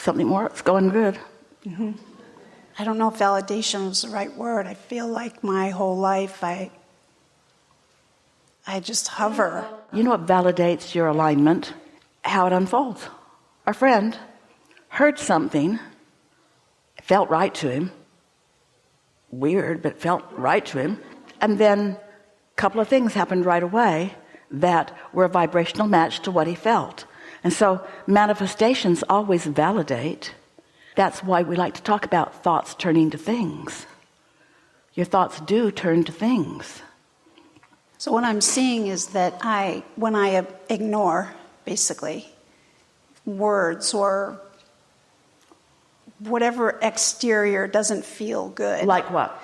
something more. It's going good. Mm-hmm. I don't know if validation is the right word. I feel like my whole life I just hover. You know what validates your alignment? How it unfolds. Our friend heard something, felt right to him. Weird, but felt right to him. And then a couple of things happened right away that were a vibrational match to what he felt. And so manifestations always validate. That's why we like to talk about thoughts turning to things. Your thoughts do turn to things. So what I'm seeing is that when I ignore, basically, words or whatever exterior doesn't feel good. Like what?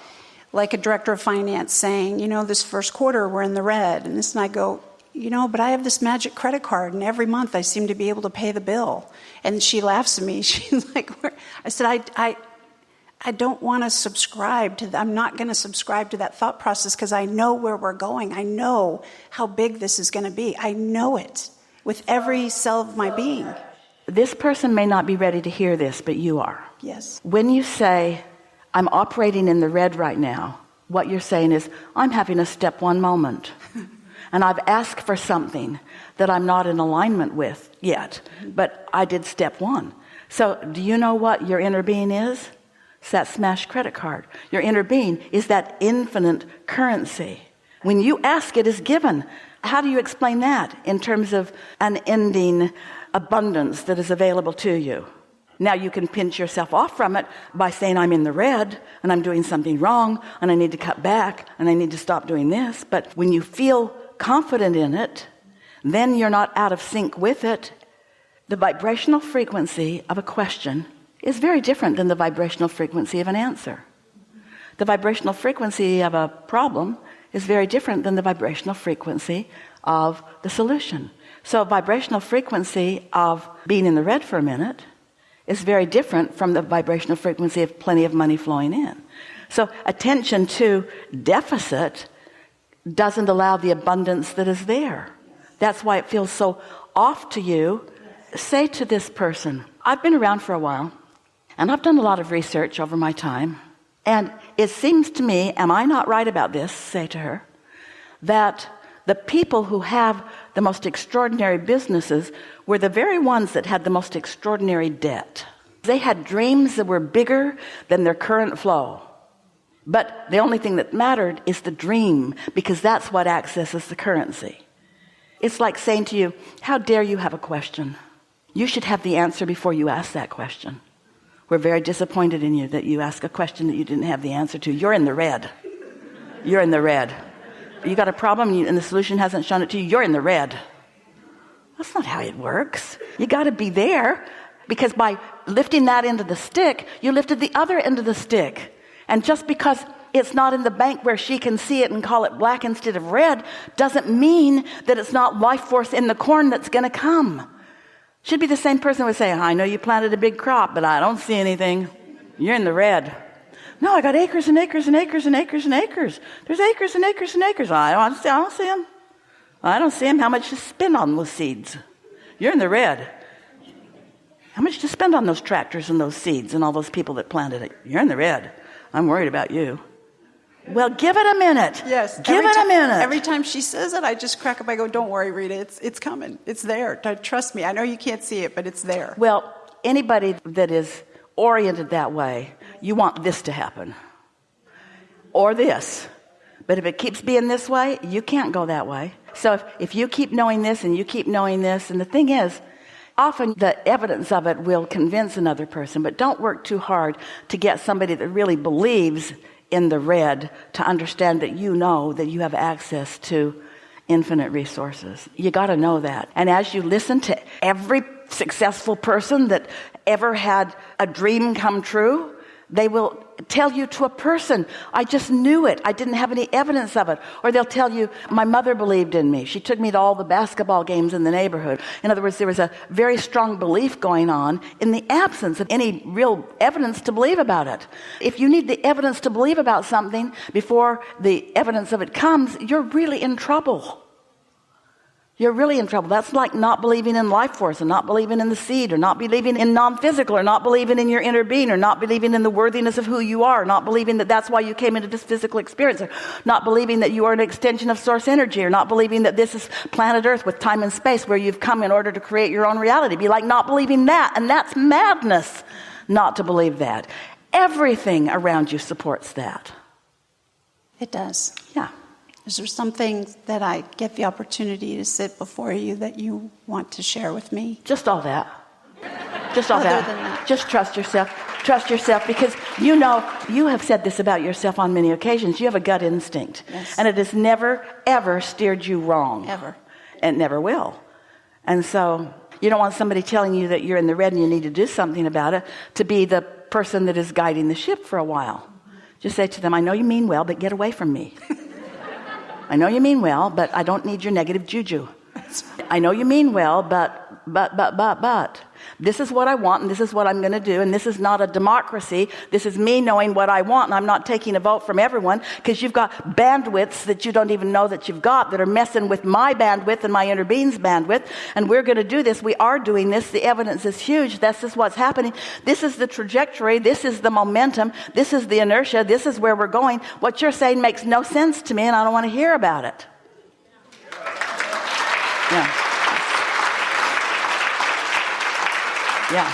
Like a director of finance saying, this first quarter we're in the red. And I go, but I have this magic credit card and every month I seem to be able to pay the bill. And she laughs at me. She's like, I said, I don't want to subscribe to that. I'm not going to subscribe to that thought process because I know where we're going. I know how big this is going to be. I know it with every cell of my being. This person may not be ready to hear this, but you are. Yes. When you say, I'm operating in the red right now, what you're saying is, I'm having a step one moment. And I've asked for something that I'm not in alignment with yet, but I did step one. So do you know what your inner being is? It's that smashed credit card. Your inner being is that infinite currency. When you ask, it is given. How do you explain that in terms of an ending abundance that is available to you? Now you can pinch yourself off from it by saying, I'm in the red and I'm doing something wrong and I need to cut back and I need to stop doing this. But when you feel confident in it, then you're not out of sync with it. The vibrational frequency of a question is very different than the vibrational frequency of an answer. The vibrational frequency of a problem is very different than the vibrational frequency of the solution. So vibrational frequency of being in the red for a minute is very different from the vibrational frequency of plenty of money flowing in. So attention to deficit doesn't allow the abundance that is there. That's why it feels so off to you. Say to this person, I've been around for a while and I've done a lot of research over my time, and it seems to me, am I not right about this? Say to her, that the people who have the most extraordinary businesses were the very ones that had the most extraordinary debt. They had dreams that were bigger than their current flow. But the only thing that mattered is the dream, because that's what accesses the currency. It's like saying to you, how dare you have a question? You should have the answer before you ask that question. We're very disappointed in you that you ask a question that you didn't have the answer to. You're in the red. You're in the red. You got a problem and the solution hasn't shown it to you. You're in the red. That's not how it works. You got to be there, because by lifting that end of the stick, you lifted the other end of the stick. And just because it's not in the bank where she can see it and call it black instead of red doesn't mean that it's not life force in the corn that's going to come. Should be the same person who would say, I know you planted a big crop, but I don't see anything. You're in the red. No, I got acres and acres and acres and acres and acres. There's acres and acres and acres. I don't see them. I don't see them. How much to spend on those seeds? You're in the red. How much to spend on those tractors and those seeds and all those people that planted it? You're in the red. I'm worried about you. Well, give it a minute. Yes. Give it a minute. Every time she says it, I just crack up. I go, don't worry, Rita. It's coming. It's there. Trust me. I know you can't see it, but it's there. Well, anybody that is oriented that way, you want this to happen. Or this. But if it keeps being this way, you can't go that way. So if you keep knowing this and you keep knowing this, and the thing is, often the evidence of it will convince another person, but don't work too hard to get somebody that really believes in the red to understand that you know that you have access to infinite resources. You got to know that. And as you listen to every successful person that ever had a dream come true, they will tell you to a person, I just knew it. I didn't have any evidence of it. Or they'll tell you, my mother believed in me. She took me to all the basketball games in the neighborhood. In other words, there was a very strong belief going on in the absence of any real evidence to believe about it. If you need the evidence to believe about something before the evidence of it comes, you're really in trouble. You're really in trouble. That's like not believing in life force, and not believing in the seed, or not believing in non-physical, or not believing in your inner being, or not believing in the worthiness of who you are, not believing that that's why you came into this physical experience, or not believing that you are an extension of source energy, or not believing that this is planet Earth with time and space where you've come in order to create your own reality. Be like not believing that, and that's madness not to believe that. Everything around you supports that. It does. Yeah. Is there something that I get the opportunity to sit before you that you want to share with me? Just all that. Just all Other that. than that. Just trust yourself. Trust yourself, because you know, you have said this about yourself on many occasions. You have a gut instinct. Yes. And it has never, ever steered you wrong. Ever. And never will. And so you don't want somebody telling you that you're in the red and you need to do something about it to be the person that is guiding the ship for a while. Just say to them, I know you mean well, but get away from me. I know you mean well, but I don't need your negative juju. I know you mean well, but. This is what I want, and this is what I'm going to do, and this is not a democracy. This is me knowing what I want, and I'm not taking a vote from everyone, because you've got bandwidths that you don't even know that you've got that are messing with my bandwidth and my inner being's bandwidth, and we're going to do this. We are doing this. The evidence is huge. This is what's happening. This is the trajectory. This is the momentum. This is the inertia. This is where we're going. What you're saying makes no sense to me, and I don't want to hear about it. Yeah. Yeah.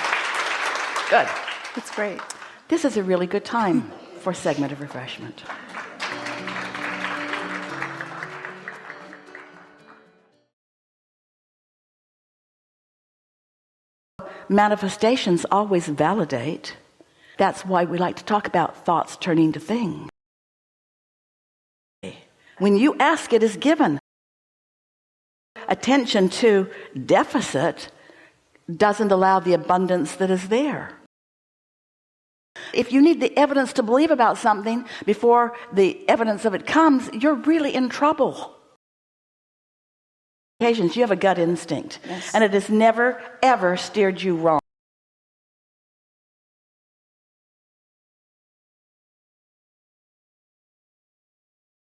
Good. It's great. This is a really good time for a segment of refreshment. Manifestations always validate. That's why we like to talk about thoughts turning to things. When you ask, it is given. Attention to deficit doesn't allow the abundance that is there. If you need the evidence to believe about something before the evidence of it comes, you're really in trouble. Occasions you have a gut instinct, yes. and it has never, ever steered you wrong.